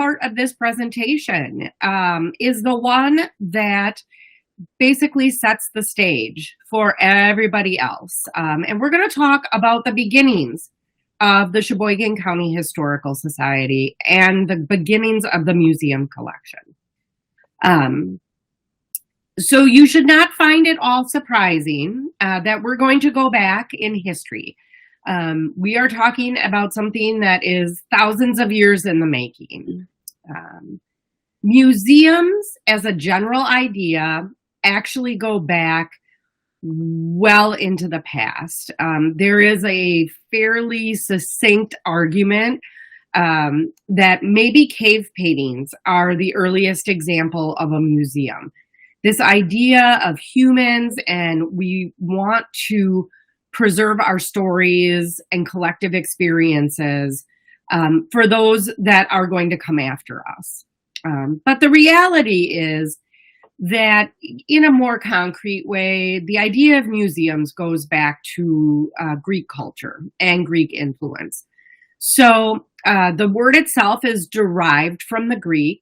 part of this presentation is the one that basically sets the stage for everybody else. And we're going to talk about the beginnings of the Sheboygan County Historical Society and the beginnings of the museum collection. So you should not find it all surprising that we're going to go back in history. We are talking about something that is thousands of years in the making. Museums, as a general idea, actually go back well into the past. There is a fairly succinct argument that maybe cave paintings are the earliest example of a museum. This idea of humans, and we want to preserve our stories and collective experiences for those that are going to come after us. But the reality is that in a more concrete way, the idea of museums goes back to Greek culture and Greek influence. So the word itself is derived from the Greek,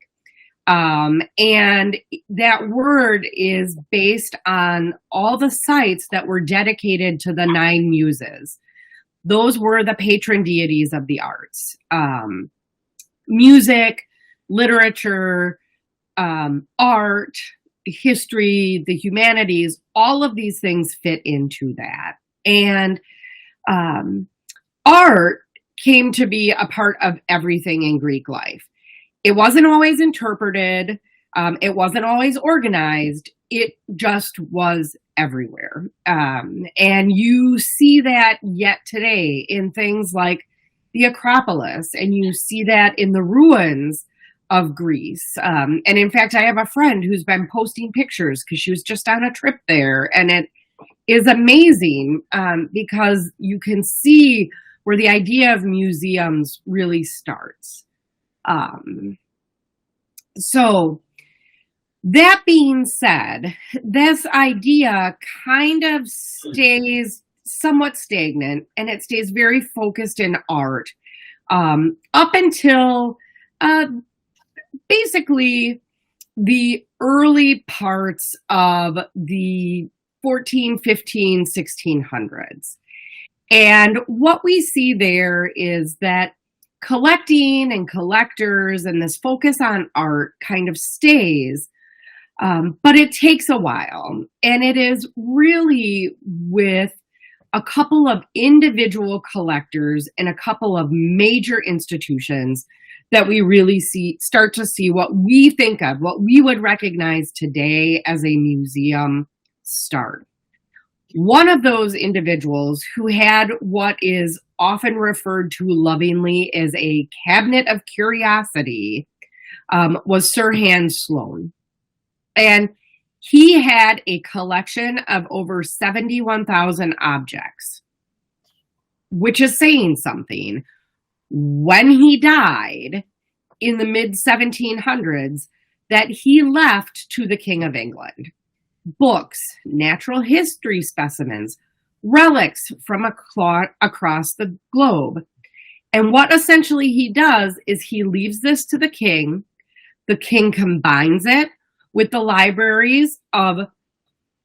and that word is based on all the sites that were dedicated to the 9 muses. Those were the patron deities of the arts. Music, literature, art, history, the humanities, all of these things fit into that. And art came to be a part of everything in Greek life. It wasn't always interpreted. It wasn't always organized. It just was everywhere. And you see that yet today in things like the Acropolis, and you see that in the ruins of Greece. And in fact, I have a friend who's been posting pictures because she was just on a trip there. And it is amazing because you can see where the idea of museums really starts. So that being said, this idea kind of stays somewhat stagnant, and it stays very focused in art up until basically the early parts of the 14, 15, 1600s. And what we see there is that collecting and collectors and this focus on art kind of stays, but it takes a while. And it is really with a couple of individual collectors and a couple of major institutions that we really start to see what we think of, what we would recognize today as a museum start. One of those individuals who had what is often referred to lovingly as a cabinet of curiosity was Sir Hans Sloane. And he had a collection of over 71,000 objects, which is saying something. When he died in the mid-1700s, that he left to the King of England books, natural history specimens, relics from across the globe. And what essentially he does is he leaves this to the king. The king combines it with the libraries of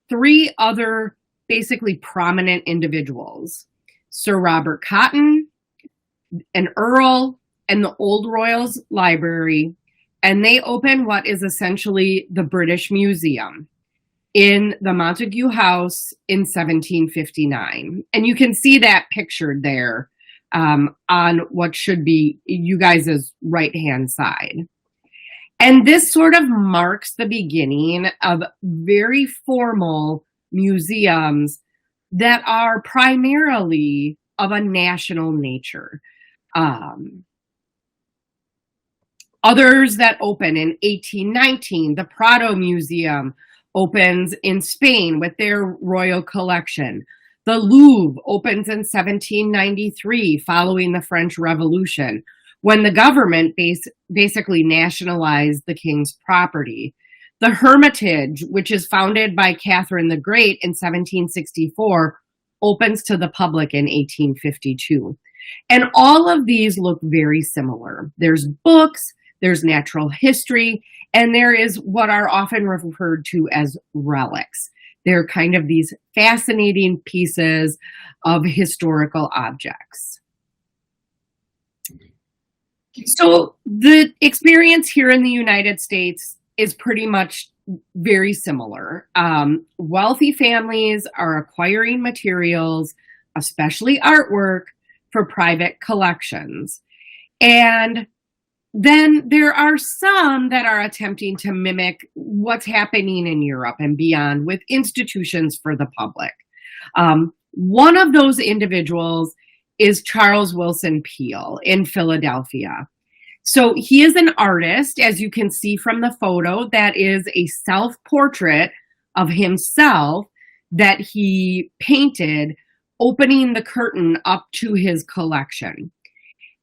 3 other basically prominent individuals: Sir Robert Cotton, an earl, and the Old Royals Library. And they open what is essentially the British Museum in the Montague House in 1759. And you can see that pictured there on what should be you guys' right-hand side. And this sort of marks the beginning of very formal museums that are primarily of a national nature. Others that open in 1819, the Prado Museum opens in Spain with their royal collection. The Louvre opens in 1793 following the French Revolution, when the government basically nationalized the king's property. The Hermitage, which is founded by Catherine the Great in 1764, opens to the public in 1852. And all of these look very similar. There's books, there's natural history, and there is what are often referred to as relics. They're kind of these fascinating pieces of historical objects. So the experience here in the United States is pretty much very similar. Wealthy families are acquiring materials, especially artwork, for private collections. And then there are some that are attempting to mimic what's happening in Europe and beyond with institutions for the public. One of those individuals is Charles Willson Peale in Philadelphia. So he is an artist, as you can see from the photo, that is a self-portrait of himself that he painted, opening the curtain up to his collection.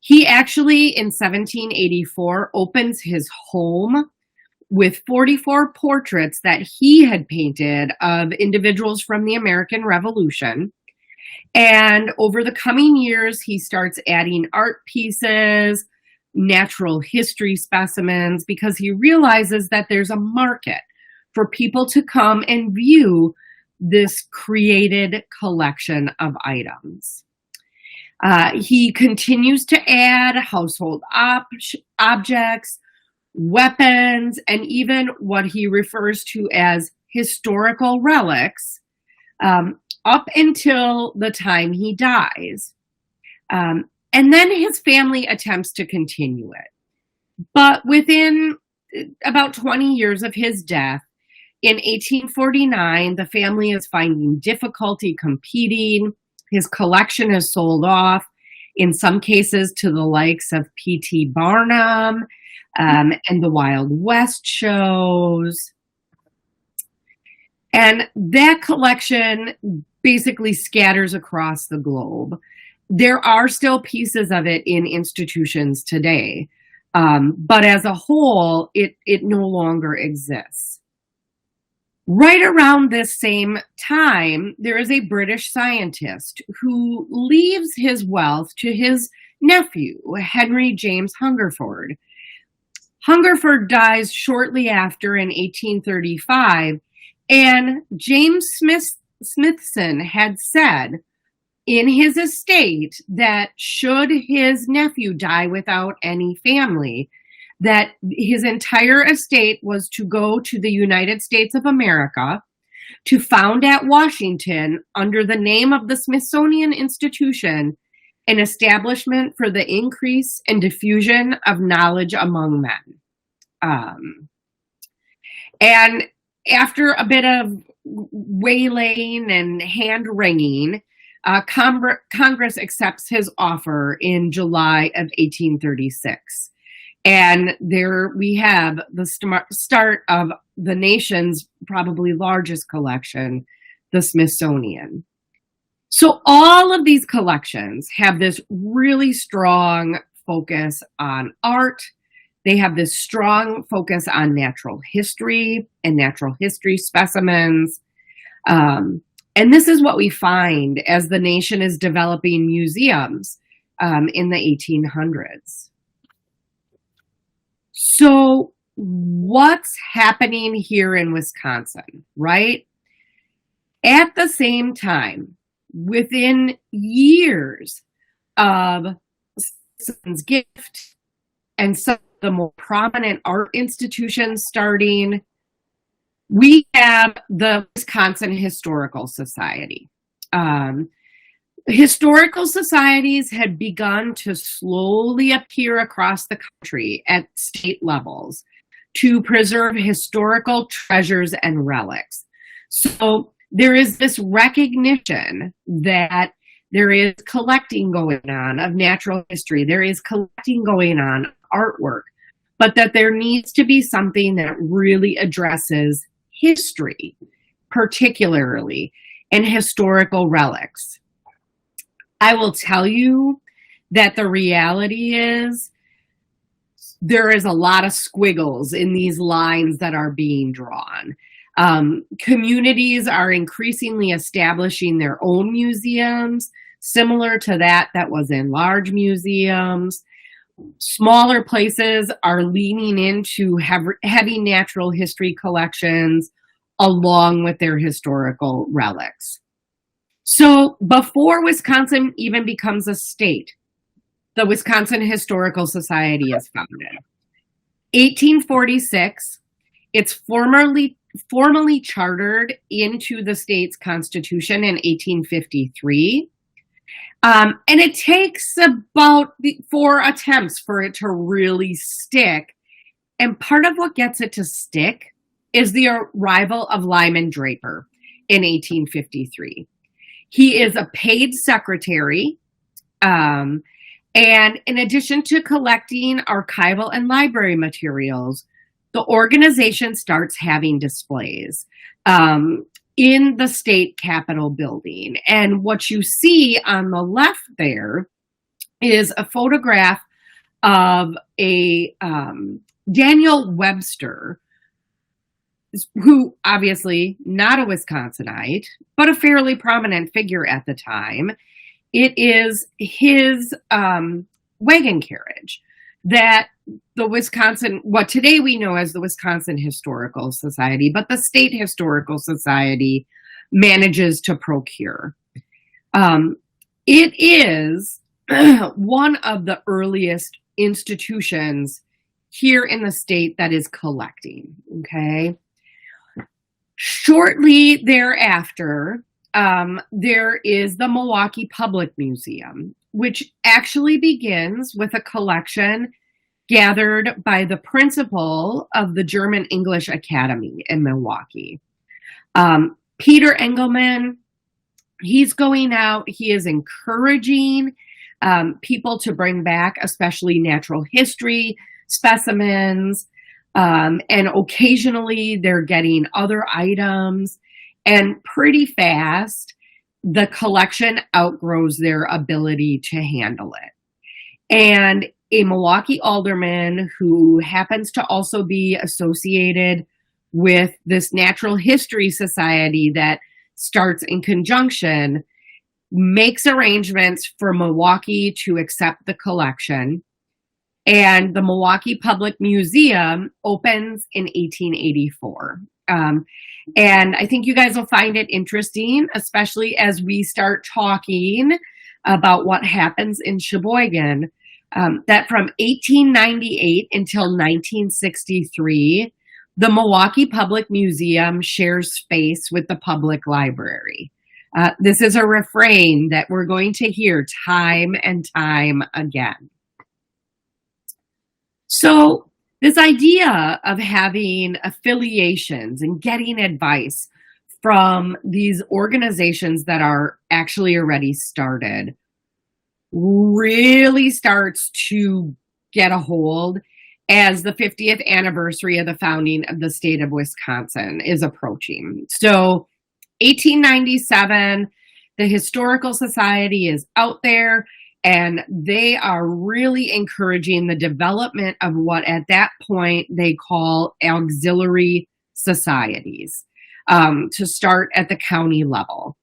He actually, in 1784, opens his home with 44 portraits that he had painted of individuals from the American Revolution. And over the coming years, he starts adding art pieces, natural history specimens, because he realizes that there's a market for people to come and view this created collection of items. He continues to add household objects, weapons, and even what he refers to as historical relics up until the time he dies. And then his family attempts to continue it. But within about 20 years of his death, in 1849, the family is finding difficulty competing. His collection is sold off, in some cases to the likes of P.T. Barnum and the Wild West shows. And that collection basically scatters across the globe. There are still pieces of it in institutions today, but as a whole, it no longer exists. Right around this same time, there is a British scientist who leaves his wealth to his nephew, Henry James Hungerford. Hungerford dies shortly after in 1835, and James Smithson had said in his estate that should his nephew die without any family, that his entire estate was to go to the United States of America to found at Washington, under the name of the Smithsonian Institution, an establishment for the increase and diffusion of knowledge among men. And after a bit of waylaying and hand-wringing, Congress accepts his offer in July of 1836. And there we have the start of the nation's probably largest collection, the Smithsonian. So all of these collections have this really strong focus on art. They have this strong focus on natural history and natural history specimens. And this is what we find as the nation is developing museums in the 1800s. So what's happening here in Wisconsin, right? At the same time, within years of Citizens Gift and some of the more prominent art institutions starting, we have the Wisconsin Historical Society. Historical societies had begun to slowly appear across the country at state levels to preserve historical treasures and relics. So there is this recognition that there is collecting going on of natural history, there is collecting going on of artwork, but that there needs to be something that really addresses history, particularly, and historical relics. I will tell you that the reality is there is a lot of squiggles in these lines that are being drawn. Communities are increasingly establishing their own museums, similar to that was in large museums. Smaller places are leaning into heavy natural history collections along with their historical relics. So before Wisconsin even becomes a state, the Wisconsin Historical Society is founded. 1846, it's formally chartered into the state's constitution in 1853. And it takes about 4 attempts for it to really stick. And part of what gets it to stick is the arrival of Lyman Draper in 1853. He is a paid secretary. And in addition to collecting archival and library materials, the organization starts having displays in the state capitol building. And what you see on the left there is a photograph of a Daniel Webster, who obviously not a Wisconsinite, but a fairly prominent figure at the time. It is his wagon carriage that the Wisconsin, what today we know as the Wisconsin Historical Society, but the State Historical Society manages to procure. It is one of the earliest institutions here in the state that is collecting, okay? Shortly thereafter, there is the Milwaukee Public Museum, which actually begins with a collection gathered by the principal of the German English Academy in Milwaukee. Peter Engelman, he's going out, he is encouraging people to bring back, especially natural history specimens, and occasionally they're getting other items, and pretty fast, the collection outgrows their ability to handle it. And a Milwaukee alderman who happens to also be associated with this natural history society that starts in conjunction makes arrangements for Milwaukee to accept the collection. And the Milwaukee Public Museum opens in 1884. And I think you guys will find it interesting, especially as we start talking about what happens in Sheboygan, that from 1898 until 1963, the Milwaukee Public Museum shares space with the public library. This is a refrain that we're going to hear time and time again. So this idea of having affiliations and getting advice from these organizations that are actually already started really starts to get a hold as the 50th anniversary of the founding of the state of Wisconsin is approaching. So 1897, the Historical Society is out there, and they are really encouraging the development of what at that point they call auxiliary societies to start at the county level.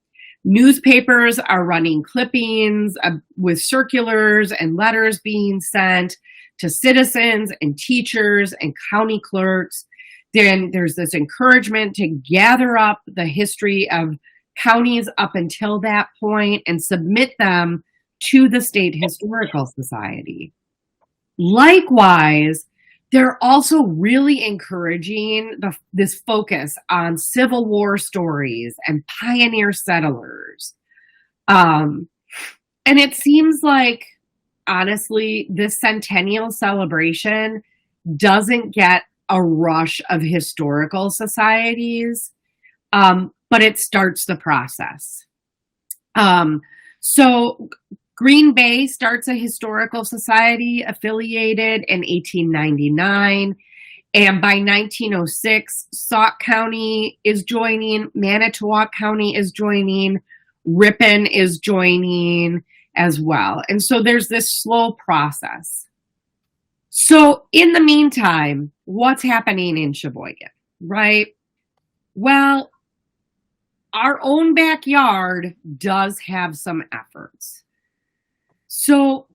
Newspapers are running clippings with circulars and letters being sent to citizens and teachers and county clerks. Then there's this encouragement to gather up the history of counties up until that point and submit them to the State Historical Society. Likewise, they're also really encouraging this focus on Civil War stories and pioneer settlers. And it seems like, honestly, this Centennial celebration doesn't get a rush of historical societies, but it starts the process. So Green Bay starts a historical society affiliated in 1899. And by 1906, Sauk County is joining, Manitowoc County is joining, Ripon is joining as well. And so there's this slow process. So in the meantime, what's happening in Sheboygan, right? Well, our own backyard does have some efforts. So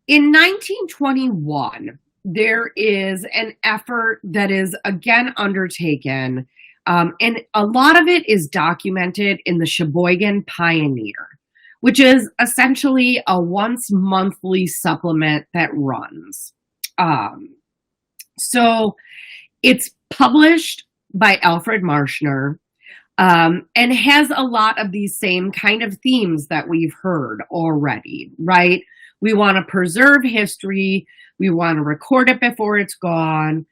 In 1921, there is an effort that is again undertaken, and a lot of it is documented in the Sheboygan Pioneer, which is essentially a once monthly supplement that runs. So it's published by Alfred Marshner, and has a lot of these same kind of themes that we've heard already, right? We want to preserve history. We want to record it before it's gone.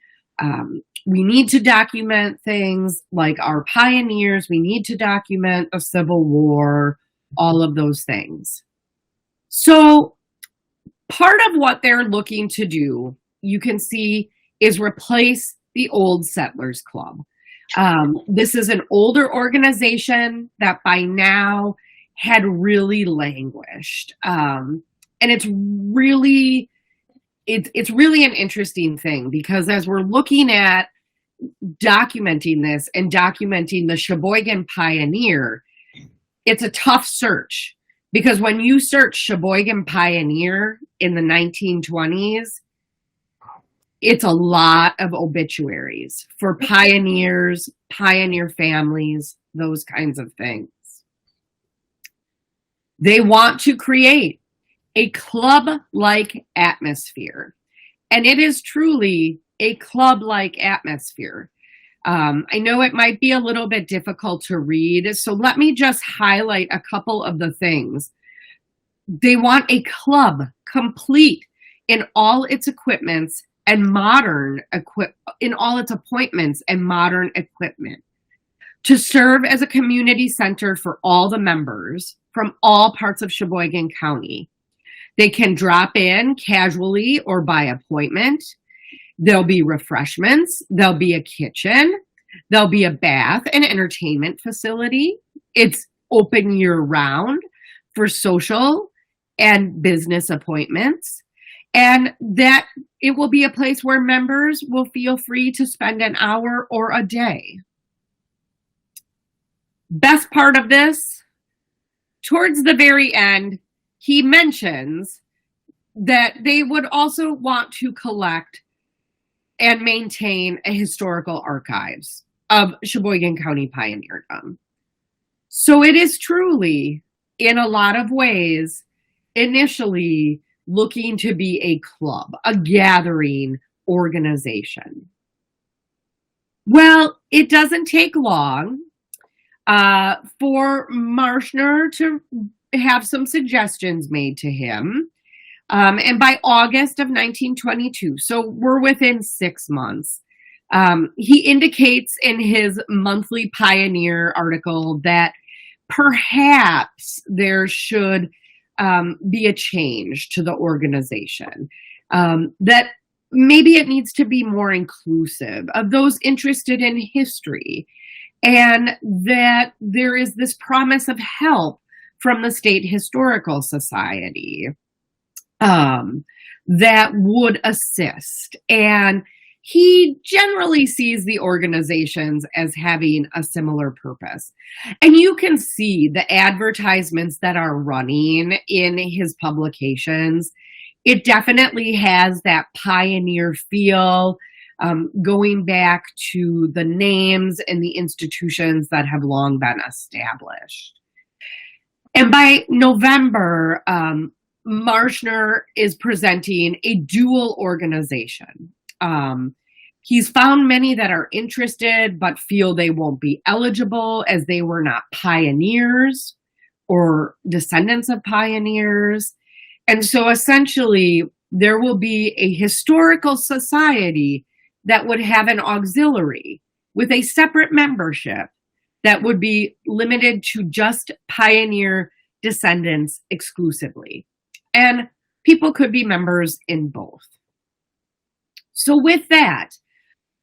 We need to document things like our pioneers. We need to document the Civil War, all of those things. So part of what they're looking to do, you can see, is replace the old Settlers Club. This is an older organization that by now had really languished. And it's really an interesting thing, because as we're looking at documenting this and documenting the Sheboygan Pioneer, it's a tough search, because when you search Sheboygan Pioneer in the 1920s, it's a lot of obituaries for pioneers, pioneer families, those kinds of things. They want to create a club-like atmosphere. And it is truly a club-like atmosphere. I know it might be a little bit difficult to read, so let me just highlight a couple of the things. They want a club complete in all its equipments and in all its appointments and modern equipment, to serve as a community center for all the members from all parts of Sheboygan County. They can drop in casually or by appointment. There'll be refreshments. There'll be a kitchen. There'll be a bath and entertainment facility. It's open year round for social and business appointments. And that it will be a place where members will feel free to spend an hour or a day. Best part of this, towards the very end, he mentions that they would also want to collect and maintain a historical archives of Sheboygan County pioneerdom. So it is truly, in a lot of ways, initially looking to be a club, a gathering organization. Well, it doesn't take long for Marshner to have some suggestions made to him. And by August of 1922, so we're within 6 months, he indicates in his monthly Pioneer article that perhaps there should be a change to the organization, that maybe it needs to be more inclusive of those interested in history, and that there is this promise of help from the State Historical Society that would assist. And he generally sees the organizations as having a similar purpose. And you can see the advertisements that are running in his publications. It definitely has that pioneer feel, going back to the names and the institutions that have long been established. And by November, Marshner is presenting a dual organization. He's found many that are interested but feel they won't be eligible as they were not pioneers or descendants of pioneers. And so essentially, there will be a historical society that would have an auxiliary with a separate membership that would be limited to just pioneer descendants exclusively. And people could be members in both. So with that,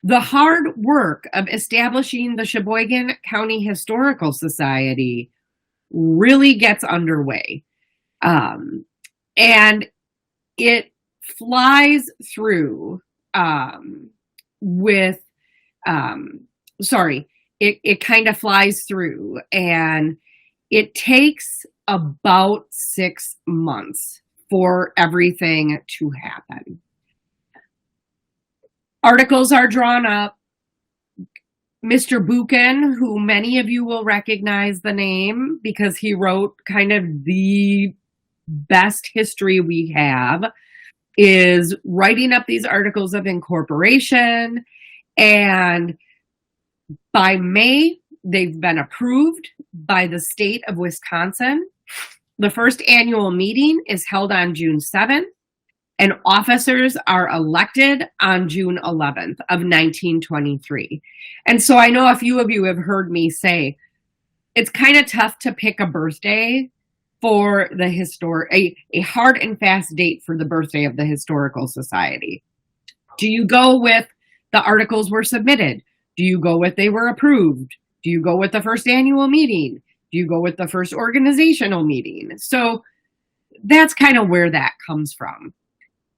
the hard work of establishing the Sheboygan County Historical Society really gets underway. And it flies through it kind of flies through, and it takes about 6 months for everything to happen. Articles are drawn up. Mr. Buchan, who many of you will recognize the name because he wrote kind of the best history we have, is writing up these articles of incorporation. And by May, they've been approved by the state of Wisconsin. The first annual meeting is held on June 7th, and officers are elected on June 11th of 1923. And so I know a few of you have heard me say, it's kind of tough to pick a birthday for the a hard and fast date for the birthday of the Historical Society. Do you go with the articles were submitted? Do you go with they were approved? Do you go with the first annual meeting? Do you go with the first organizational meeting? So that's kind of where that comes from.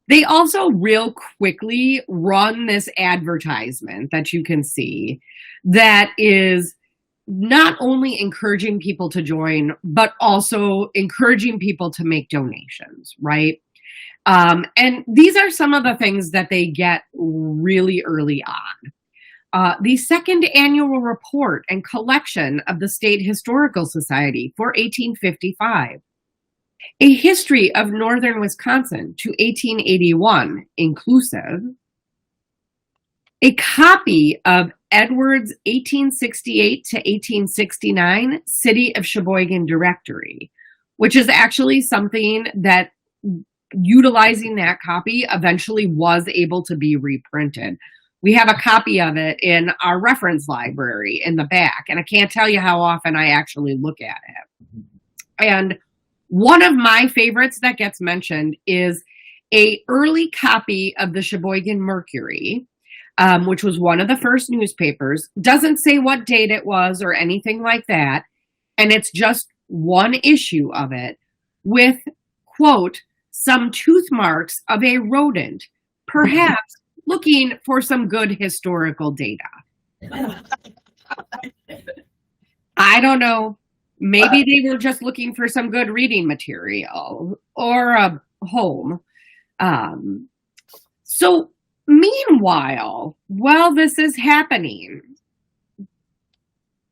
They also real quickly run this advertisement that you can see that is not only encouraging people to join, but also encouraging people to make donations, right? And these are some of the things that they get really early on. The second annual report and collection of the State Historical Society for 1855. A history of northern Wisconsin to 1881, inclusive. A copy of Edwards' 1868 to 1869 City of Sheboygan Directory, which is actually something that, utilizing that copy, eventually was able to be reprinted. We have a copy of it in our reference library in the back, and I can't tell you how often I actually look at it. And one of my favorites that gets mentioned is a early copy of the Sheboygan Mercury, which was one of the first newspapers. Doesn't say what date it was or anything like that. And it's just one issue of it with, quote, some tooth marks of a rodent, perhaps looking for some good historical data. I don't know. Maybe they were just looking for some good reading material or a home. So meanwhile, while this is happening,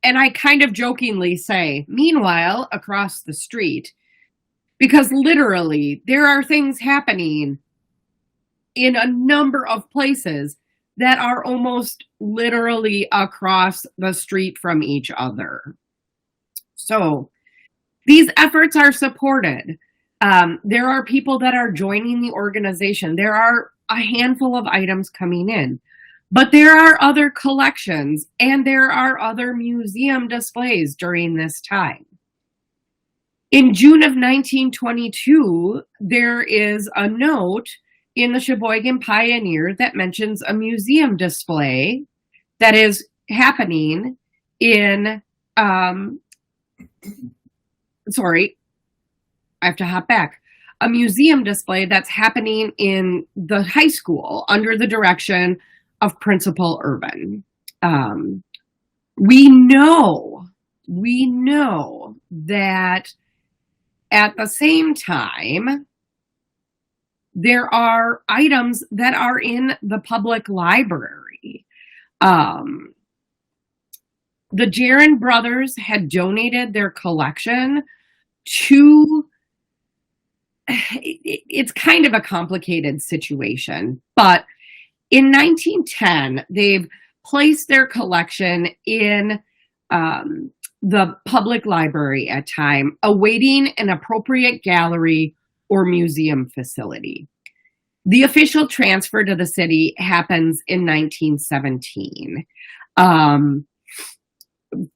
and I kind of jokingly say, meanwhile, across the street, because literally there are things happening in a number of places that are almost literally across the street from each other. So these efforts are supported. There are people that are joining the organization. There are a handful of items coming in, but there are other collections and there are other museum displays during this time. In June of 1922, there is a note in the Sheboygan Pioneer that mentions a museum display that is happening in, sorry, I have to hop back. A museum display that's happening in the high school under the direction of Principal Urban. We know that at the same time, there are items that are in the public library. The Jaron brothers had donated their collection to, it's kind of a complicated situation, but in 1910, they've placed their collection in the public library at time, awaiting an appropriate gallery or museum facility. The official transfer to the city happens in 1917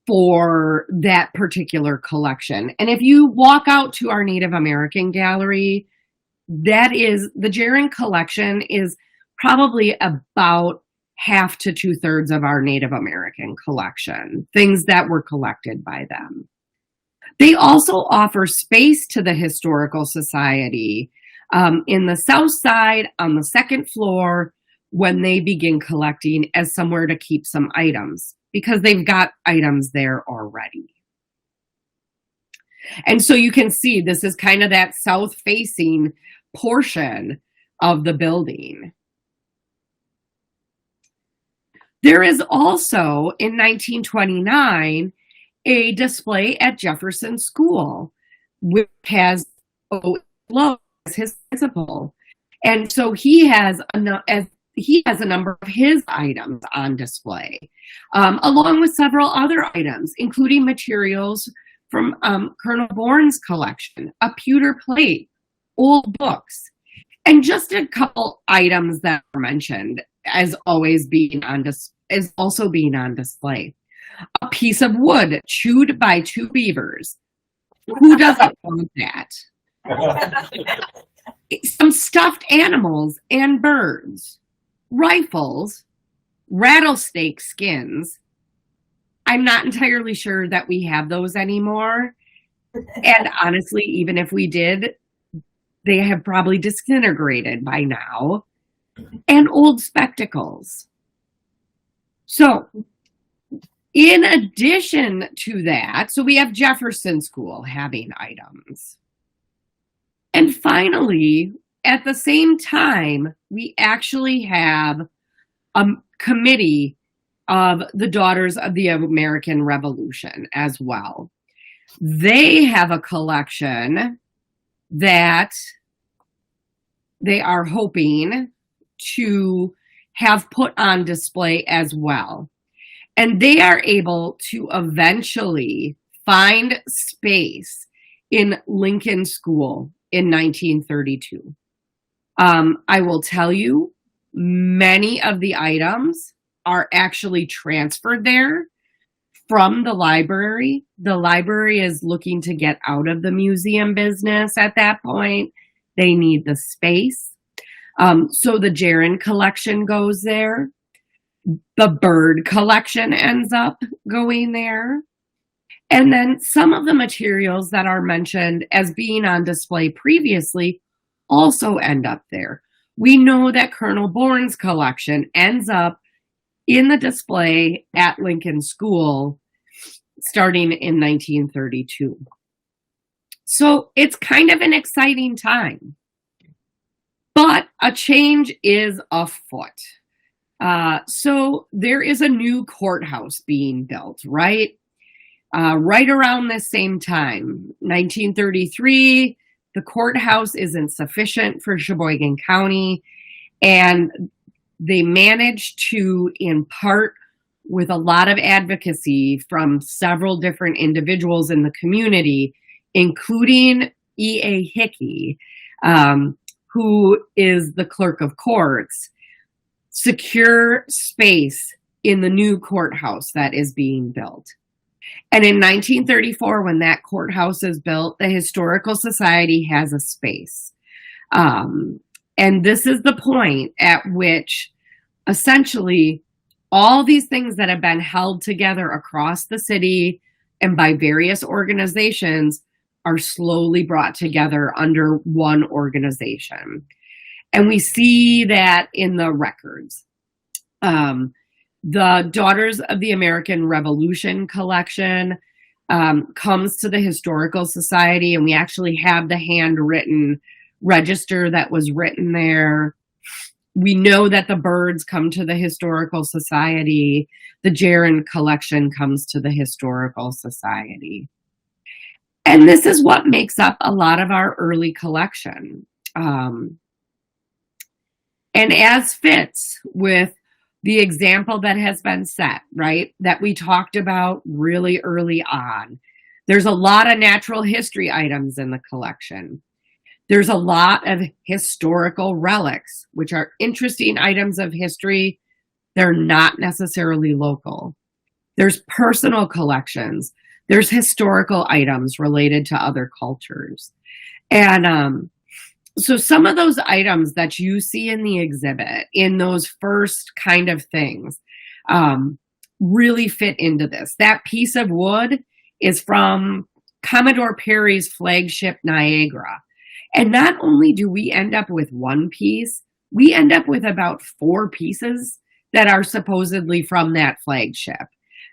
for that particular collection. And if you walk out to our Native American gallery, that is, the Jaron collection is probably about half to 2/3 of our Native American collection, things that were collected by them. They also offer space to the Historical Society in the south side on the second floor when they begin collecting as somewhere to keep some items, because they've got items there already. And so you can see this is kind of that south facing portion of the building. There is also, in 1929, a display at Jefferson School, which has Lowe as his principal. And so he has a number of his items on display, along with several other items, including materials from Colonel Bourne's collection, a pewter plate, old books, and just a couple items that are mentioned as always being on also being on display. A piece of wood chewed by two beavers. Who doesn't want that? Some stuffed animals and birds, rifles, rattlesnake skins. I'm not entirely sure that we have those anymore. And honestly, even if we did, they have probably disintegrated by now. And old spectacles. So, in addition to that, so we have Jefferson School having items. And finally, at the same time, we actually have a committee of the Daughters of the American Revolution as well. They have a collection that they are hoping to have put on display as well. And they are able to eventually find space in Lincoln School in 1932. I will tell you, many of the items are actually transferred there from the library. The library is looking to get out of the museum business at that point. They need the space. So the Jaron collection goes there. The bird collection ends up going there. And then some of the materials that are mentioned as being on display previously also end up there. We know that Colonel Bourne's collection ends up in the display at Lincoln School starting in 1932. So it's kind of an exciting time. But a change is afoot. So there is a new courthouse being built, right? Right around this same time, 1933, the courthouse isn't sufficient for Sheboygan County, and they managed to, in part with a lot of advocacy from several different individuals in the community, including E.A. Hickey, who is the clerk of courts, secure space in the new courthouse that is being built. And in 1934, when that courthouse is built, the Historical Society has a space. And this is the point at which essentially all these things that have been held together across the city and by various organizations are slowly brought together under one organization. And we see that in the records. The Daughters of the American Revolution collection comes to the Historical Society, and we actually have the handwritten register that was written there. We know that the birds come to the Historical Society. The Jaron collection comes to the Historical Society. And this is what makes up a lot of our early collection. And as fits with the example that has been set, right, that we talked about really early on, there's a lot of natural history items in the collection. There's a lot of historical relics, which are interesting items of history. They're not necessarily local. There's personal collections. There's historical items related to other cultures. And so some of those items that you see in the exhibit, in those first kind of things, really fit into this. That piece of wood is from Commodore Perry's flagship Niagara. And not only do we end up with one piece, we end up with about 4 pieces that are supposedly from that flagship.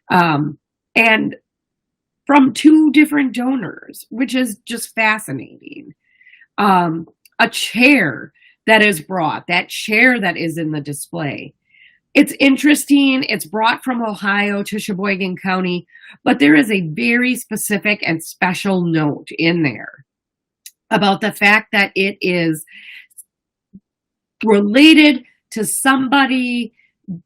And from 2 different donors, which is just fascinating. a chair that is brought, that chair that is in the display. It's interesting. It's brought from Ohio to Sheboygan County, but there is a very specific and special note in there about the fact that it is related to somebody.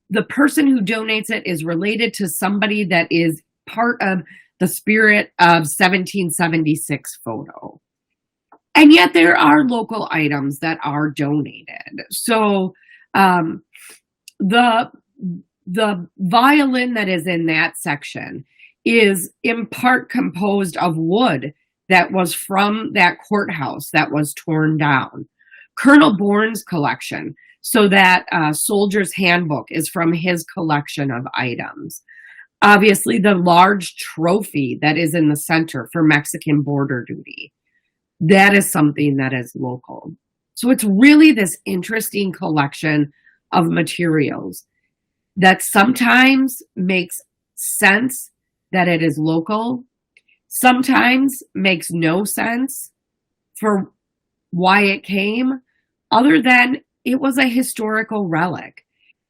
The person who donates it is related to somebody that is part of the Spirit of 1776 photo. And yet there are local items that are donated. So the violin that is in that section is in part composed of wood that was from that courthouse that was torn down. Colonel Bourne's collection, so that soldier's handbook, is from his collection of items. Obviously, the large trophy that is in the center for Mexican border duty, that is something that is local. So it's really this interesting collection of materials that sometimes makes sense that it is local, sometimes makes no sense for why it came, other than it was a historical relic.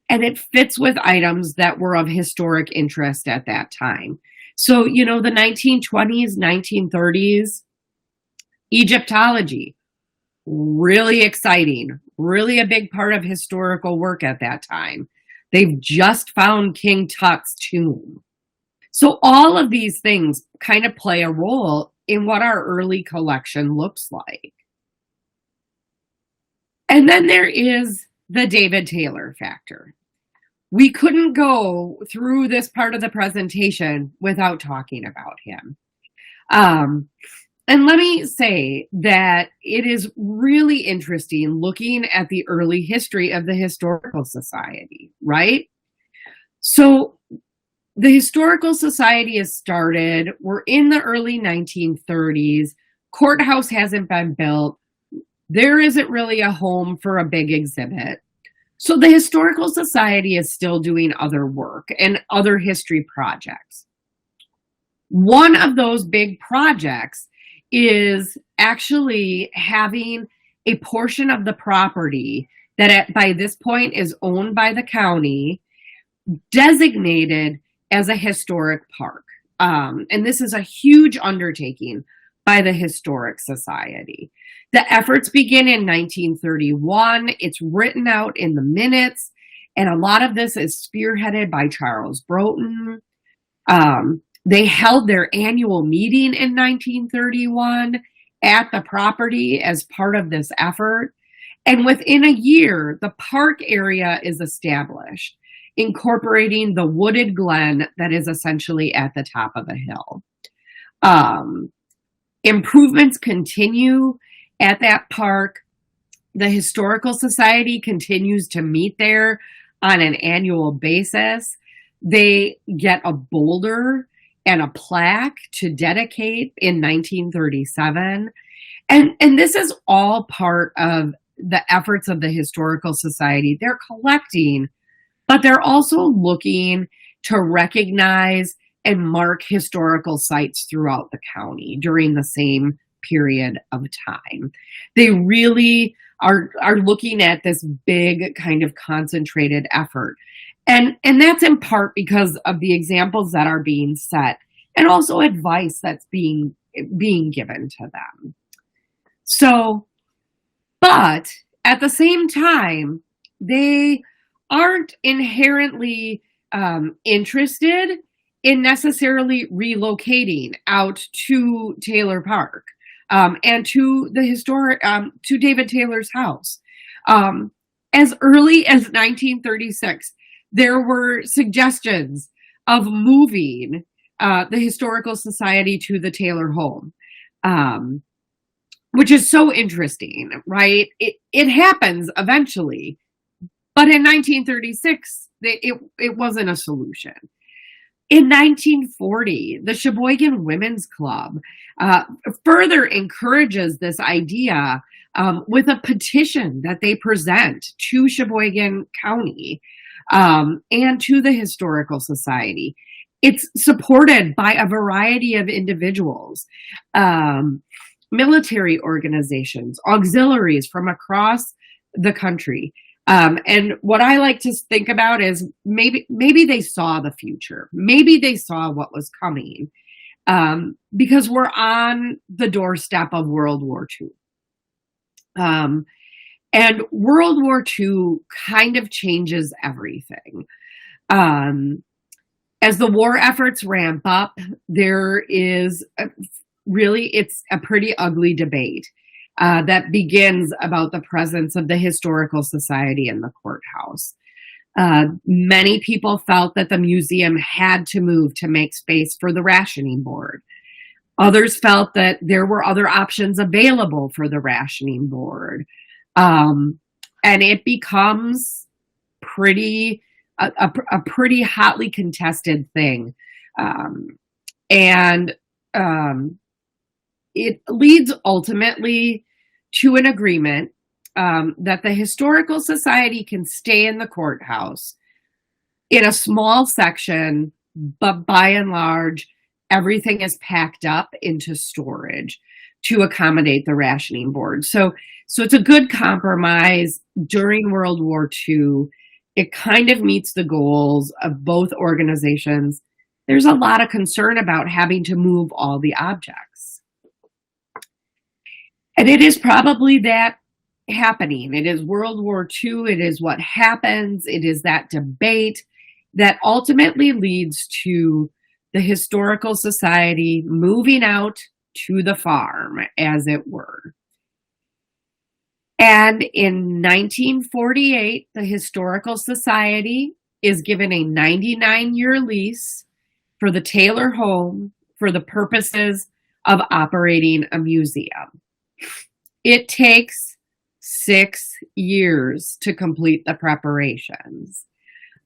And it fits with items that were of historic interest at that time. So, the 1920s, 1930s, Egyptology, really exciting, really a big part of historical work at that time. They've just found King Tut's tomb. So all of these things kind of play a role in what our early collection looks like. And then there is the David Taylor factor. We couldn't go through this part of the presentation without talking about him. And let me say that it is really interesting looking at the early history of the Historical Society, right? So the Historical Society has started. We're in the early 1930s. Courthouse hasn't been built. There isn't really a home for a big exhibit. So the Historical Society is still doing other work and other history projects. One of those big projects is actually having a portion of the property that by this point is owned by the county designated as a historic park. And this is a huge undertaking by the Historic Society. The efforts begin in 1931. It's written out in the minutes, and a lot of this is spearheaded by Charles Broughton. They held their annual meeting in 1931 at the property as part of this effort. And within a year, the park area is established, incorporating the wooded glen that is essentially at the top of the hill. Improvements continue at that park. The Historical Society continues to meet there on an annual basis. They get a boulder and a plaque to dedicate in 1937. And this is all part of the efforts of the Historical Society. They're collecting, but they're also looking to recognize and mark historical sites throughout the county during the same period of time. They really are looking at this big kind of concentrated effort. And that's in part because of the examples that are being set and also advice that's being given to them. So, but at the same time, they aren't inherently interested in necessarily relocating out to Taylor Park and to the historic, to David Taylor's house. As early as 1936, there were suggestions of moving the Historical Society to the Taylor home, which is so interesting, right? It happens eventually, but in 1936, it wasn't a solution. In 1940, the Sheboygan Women's Club further encourages this idea with a petition that they present to Sheboygan County and to the Historical Society. It's supported by a variety of individuals. military organizations, auxiliaries from across the country. And what I like to think about is maybe they saw the future. Maybe they saw what was coming, because we're on the doorstep of World War II. And World War II kind of changes everything. As the war efforts ramp up, there is it's a pretty ugly debate that begins about the presence of the Historical Society in the courthouse. Many people felt that the museum had to move to make space for the rationing board. Others felt that there were other options available for the rationing board. And it becomes a pretty hotly contested thing. And it leads ultimately to an agreement that the Historical Society can stay in the courthouse in a small section, but by and large, everything is packed up into storage to accommodate the rationing board. So it's a good compromise during World War II. It kind of meets the goals of both organizations. There's a lot of concern about having to move all the objects. And it is probably that happening. It is World War II. It is what happens. It is that debate that ultimately leads to the Historical Society moving out to the farm, as it were. And in 1948, the Historical Society is given a 99-year lease for the Taylor home for the purposes of operating a museum. It takes 6 years to complete the preparations.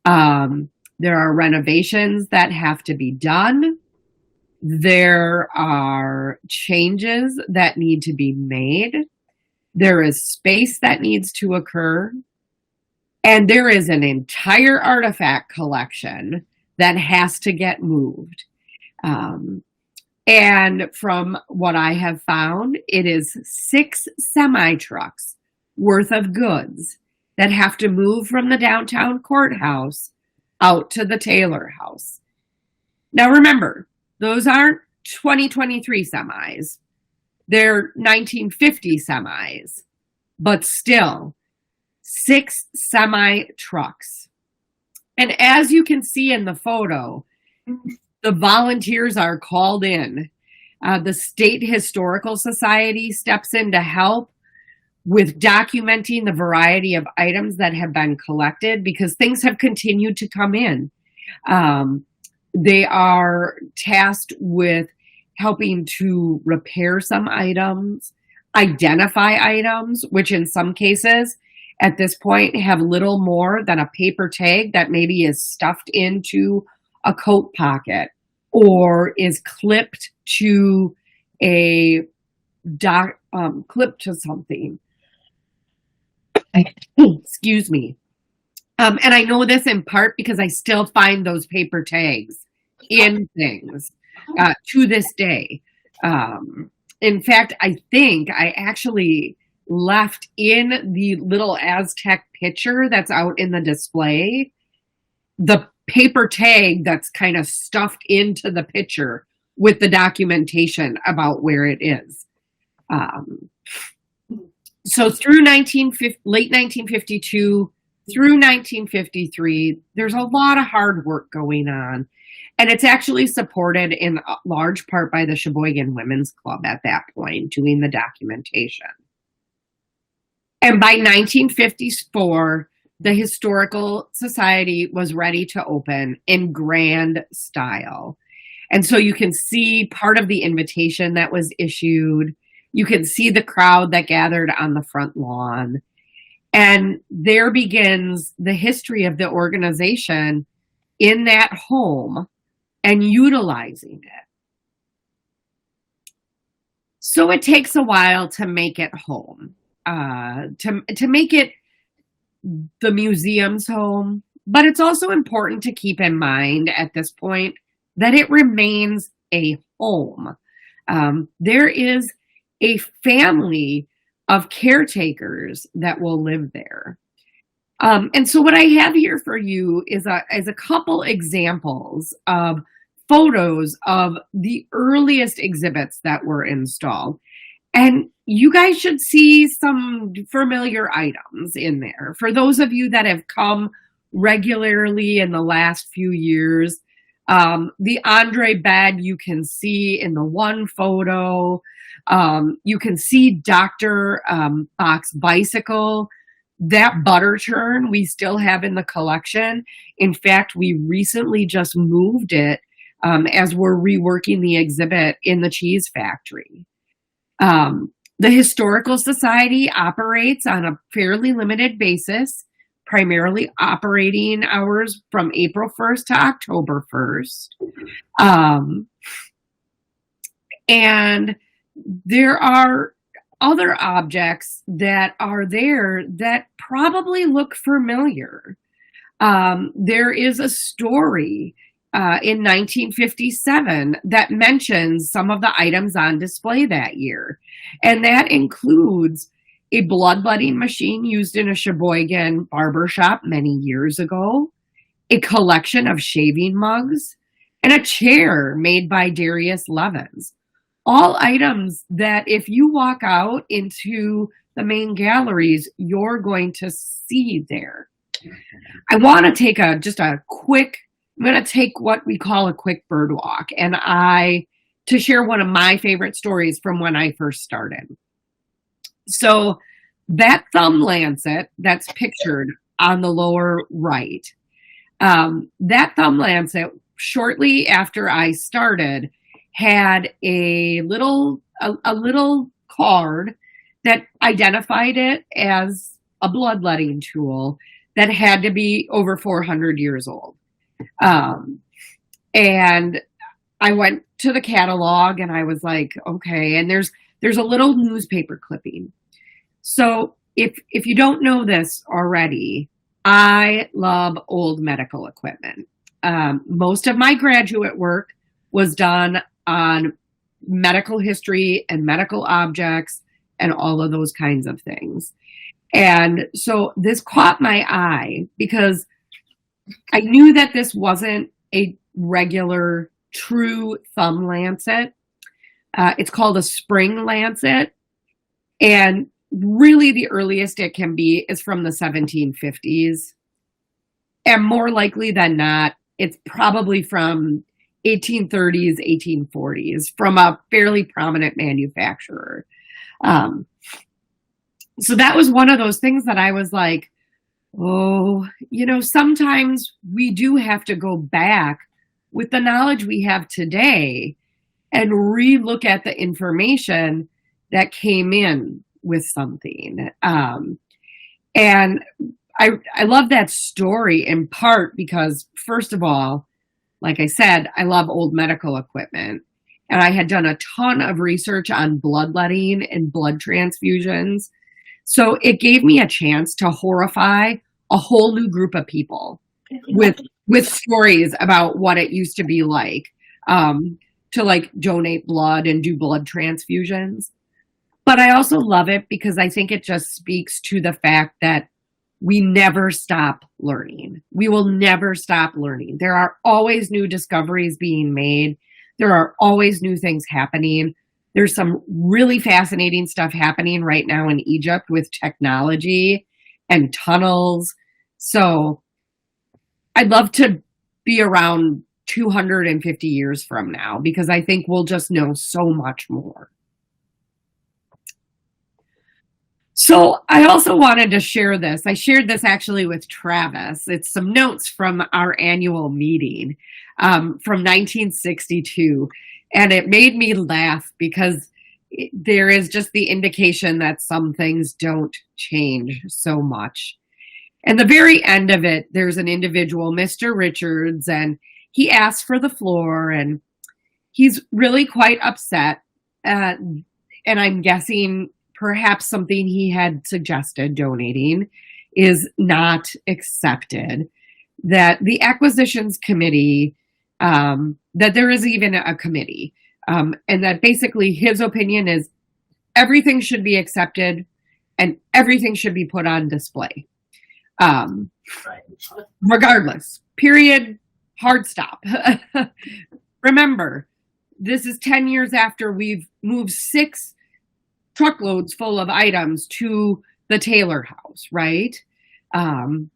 There are renovations that have to be done. There are changes that need to be made. There is space that needs to occur. And there is an entire artifact collection that has to get moved. And from what I have found, it is 6 semi-trucks worth of goods that have to move from the downtown courthouse out to the Taylor house. Now remember, those aren't 2023 semis. They're 1950 semis, but still 6 semi-trucks. And as you can see in the photo, the volunteers are called in. The State Historical Society steps in to help with documenting the variety of items that have been collected because things have continued to come in. They are tasked with helping to repair some items, identify items, which in some cases at this point have little more than a paper tag that maybe is stuffed into a coat pocket or is clipped to clipped to something. Excuse me. And I know this in part because I still find those paper tags in things to this day. In fact, I think I actually left in the little Aztec picture that's out in the display, the paper tag that's kind of stuffed into the picture with the documentation about where it is. So through late 1952 through 1953, there's a lot of hard work going on. And it's actually supported in large part by the Sheboygan Women's Club at that point, doing the documentation. And by 1954, the Historical Society was ready to open in grand style. And so you can see part of the invitation that was issued. You can see the crowd that gathered on the front lawn. And there begins the history of the organization in that home and utilizing it. So it takes a while to make it home, to make it the museum's home. But it's also important to keep in mind at this point that it remains a home. There is a family of caretakers that will live there. And so what I have here for you is a couple examples of photos of the earliest exhibits that were installed. And you guys should see some familiar items in there. For those of you that have come regularly in the last few years, the Andre bed you can see in the one photo. You can see Dr. Bach's bicycle. That butter churn we still have in the collection. In fact, we recently just moved it as we're reworking the exhibit in the cheese factory. The Historical Society operates on a fairly limited basis, primarily operating hours from April 1st to October 1st. And there are other objects that are there that probably look familiar. There is a story in 1957 that mentions some of the items on display that year. And that includes a bloodletting machine used in a Sheboygan barbershop many years ago, a collection of shaving mugs, and a chair made by Darius Levins. All items that if you walk out into the main galleries, you're going to see there. I want to take I'm going to take what we call a quick bird walk to share one of my favorite stories from when I first started. So that thumb lancet that's pictured on the lower right, that thumb lancet, shortly after I started, had a little card that identified it as a bloodletting tool that had to be over 400 years old. And I went to the catalog and I was like, okay, and there's a little newspaper clipping. So if you don't know this already, I love old medical equipment. Most of my graduate work was done on medical history and medical objects and all of those kinds of things. And so this caught my eye because I knew that this wasn't a regular true thumb lancet. It's called a spring lancet. And really the earliest it can be is from the 1750s. And more likely than not, it's probably from 1830s, 1840s, from a fairly prominent manufacturer. So that was one of those things that I was like, oh, sometimes we do have to go back with the knowledge we have today and relook at the information that came in with something. And I love that story in part because, first of all, like I said, I love old medical equipment. And I had done a ton of research on bloodletting and blood transfusions. So it gave me a chance to horrify a whole new group of people with stories about what it used to be like to donate blood and do blood transfusions. But I also love it because I think it just speaks to the fact that we never stop learning. We will never stop learning. There are always new discoveries being made. There are always new things happening. There's some really fascinating stuff happening right now in Egypt with technology and tunnels. So I'd love to be around 250 years from now because I think we'll just know so much more. So I also wanted to share this. I shared this actually with Travis. It's some notes from our annual meeting from 1962. And it made me laugh because there is just the indication that some things don't change so much. And the very end of it, there's an individual, Mr. Richards, and he asks for the floor and he's really quite upset. And I'm guessing perhaps something he had suggested donating is not accepted. That the acquisitions committee, that there is even a committee, and that basically his opinion is everything should be accepted and everything should be put on display. Regardless, period, hard stop. Remember, this is 10 years after we've moved 6 truckloads full of items to the Taylor house, right? And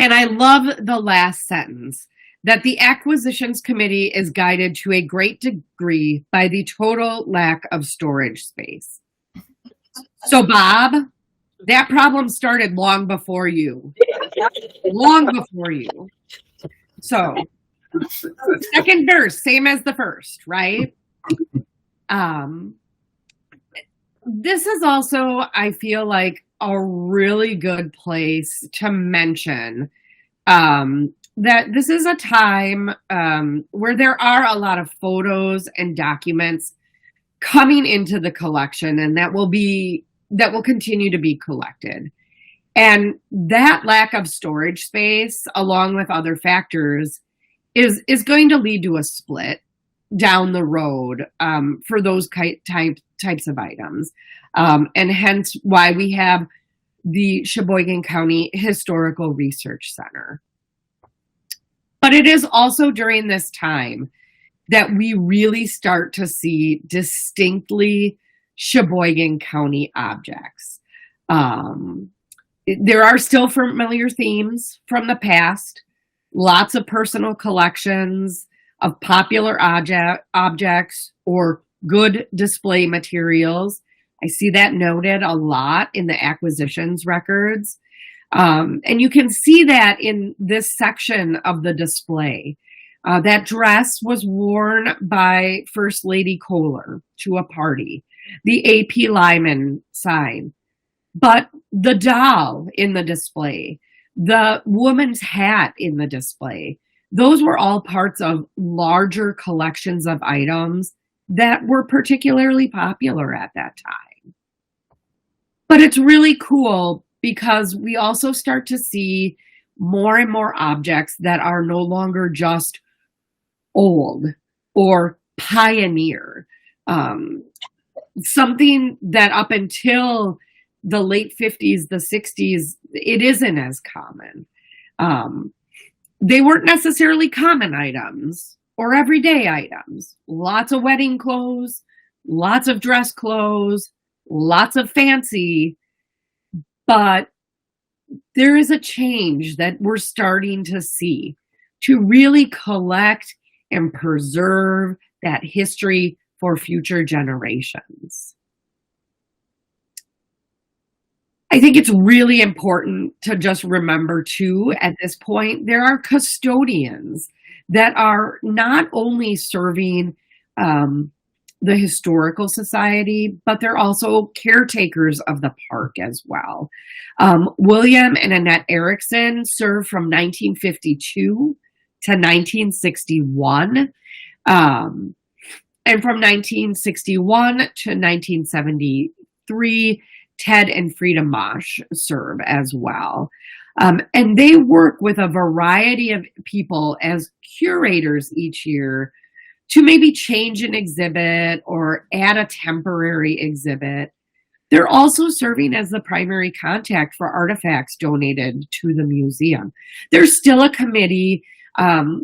I love the last sentence, that the acquisitions committee is guided to a great degree by the total lack of storage space. So, Bob, that problem started long before you. Long before you. So, second verse, same as the first, right? This is also, I feel like, a really good place to mention that this is a time where there are a lot of photos and documents coming into the collection, and that will continue to be collected. And that lack of storage space, along with other factors, is going to lead to a split down the road for those types of items. And hence why we have the Sheboygan County Historical Research Center. But it is also during this time that we really start to see distinctly Sheboygan County objects. There are still familiar themes from the past, lots of personal collections of popular objects or good display materials. I see that noted a lot in the acquisitions records. And you can see that in this section of the display. That dress was worn by First Lady Kohler to a party, the AP Lyman sign. But the doll in the display, the woman's hat in the display, those were all parts of larger collections of items that were particularly popular at that time. But it's really cool because we also start to see more and more objects that are no longer just old or pioneer. Something that up until the late 50s, the 60s, it isn't as common. They weren't necessarily common items or everyday items. Lots of wedding clothes, lots of dress clothes, lots of fancy, but there is a change that we're starting to see to really collect and preserve that history for future generations. I think it's really important to just remember too, at this point, there are custodians that are not only serving the Historical Society, but they're also caretakers of the park as well. William and Annette Erickson served from 1952 to 1961. And from 1961 to 1973, Ted and Frida Mosh serve as well. And they work with a variety of people as curators each year to maybe change an exhibit or add a temporary exhibit. They're also serving as the primary contact for artifacts donated to the museum. There's still a committee,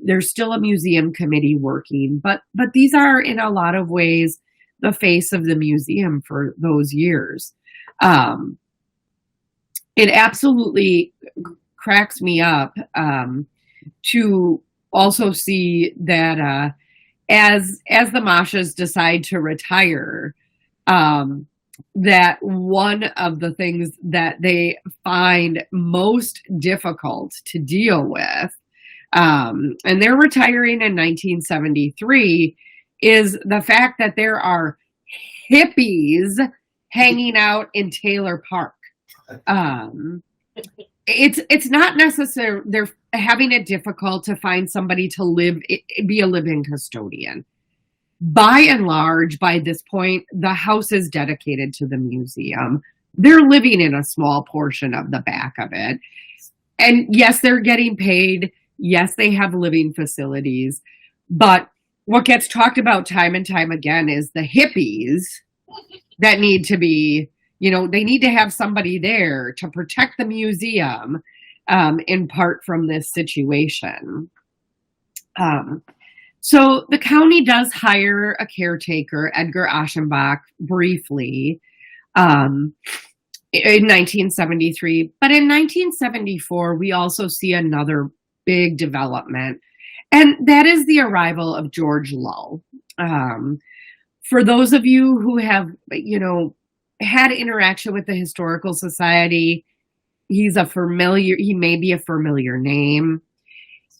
there's still a museum committee working, but these are in a lot of ways the face of the museum for those years. It absolutely cracks me up to also see that as the Moshes decide to retire, that one of the things that they find most difficult to deal with, and they're retiring in 1973, is the fact that there are hippies hanging out in Taylor Park. It's not necessary. They're having it difficult to find somebody to be a living custodian. By and large, by this point, the house is dedicated to the museum. They're living in a small portion of the back of it. And yes, they're getting paid. Yes, they have living facilities. But what gets talked about time and time again is the hippies that need to be, they need to have somebody there to protect the museum, in part from this situation. So the county does hire a caretaker, Edgar Aschenbach, briefly, in 1973. But in 1974, we also see another big development, and that is the arrival of George Lull. For those of you who have, had interaction with the Historical Society, he may be a familiar name.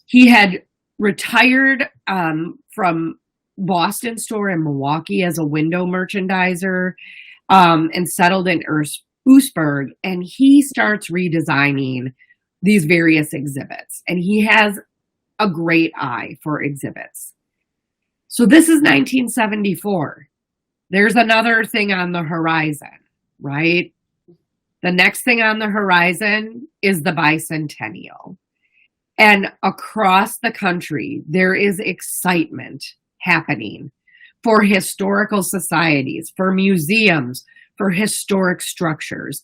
He had retired from Boston store in Milwaukee as a window merchandiser, and settled in Oostburg, and he starts redesigning these various exhibits, and he has a great eye for exhibits. So this is 1974. There's another thing on the horizon, right? The next thing on the horizon is the bicentennial. And across the country, there is excitement happening for historical societies, for museums, for historic structures.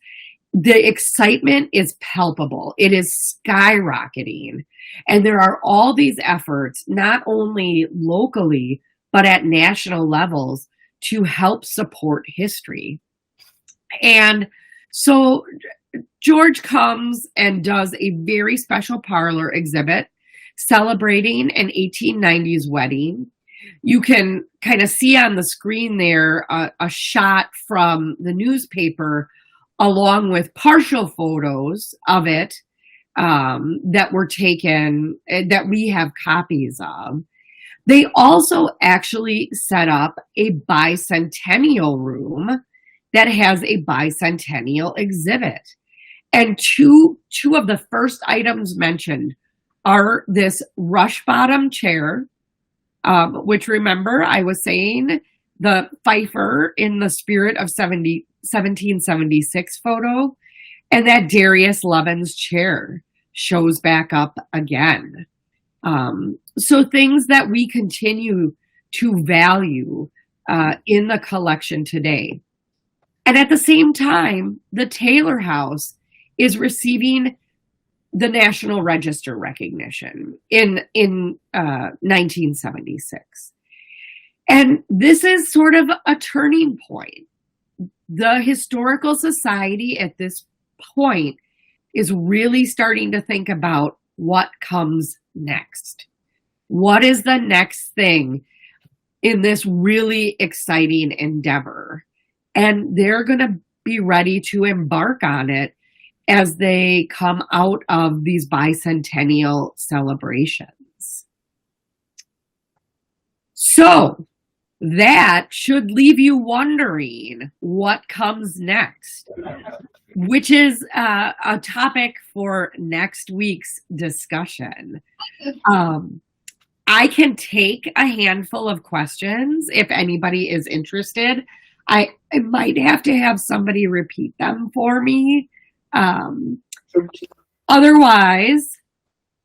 The excitement is palpable. It is skyrocketing. And there are all these efforts, not only locally, but at national levels, to help support history. And so George comes and does a very special parlor exhibit celebrating an 1890s wedding. You can kind of see on the screen there a shot from the newspaper along with partial photos of it that were taken, that we have copies of. They also actually set up a bicentennial room that has a bicentennial exhibit. And two of the first items mentioned are this rush bottom chair, which, remember, I was saying the Pfeiffer in the spirit of 1776 photo, and that Darius Levin's chair shows back up again. So things that we continue to value in the collection today. And at the same time, the Taylor House is receiving the National Register recognition in 1976. And this is sort of a turning point. The Historical Society at this point is really starting to think about what comes next. What is the next thing in this really exciting endeavor? And they're going to be ready to embark on it as they come out of these bicentennial celebrations. So that should leave you wondering what comes next, which is a topic for next week's discussion. I can take a handful of questions if anybody is interested. I might have to have somebody repeat them for me. Otherwise,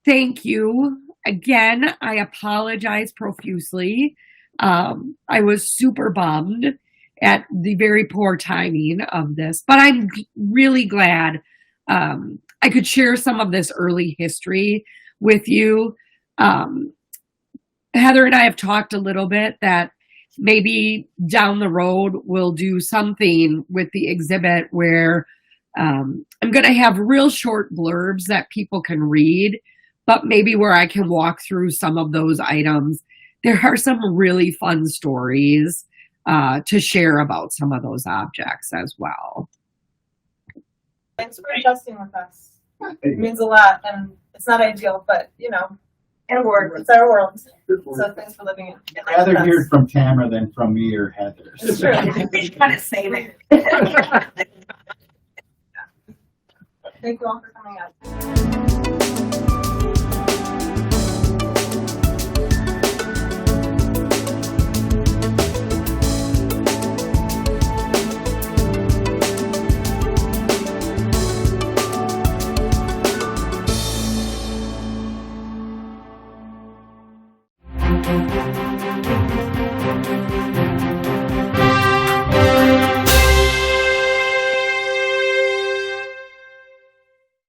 thank you. Again, I apologize profusely. I was super bummed at the very poor timing of this, but I'm really glad I could share some of this early history with you. Heather and I have talked a little bit that maybe down the road we'll do something with the exhibit where I'm going to have real short blurbs that people can read, but maybe where I can walk through some of those items. There are some really fun stories to share about some of those objects as well. Thanks for adjusting with us. It means a lot, and it's not ideal, but it's our world. So thanks for living it. I'd rather hear from Tamara than from me or Heather. It's true. We kind of say that. Thank you all for coming up.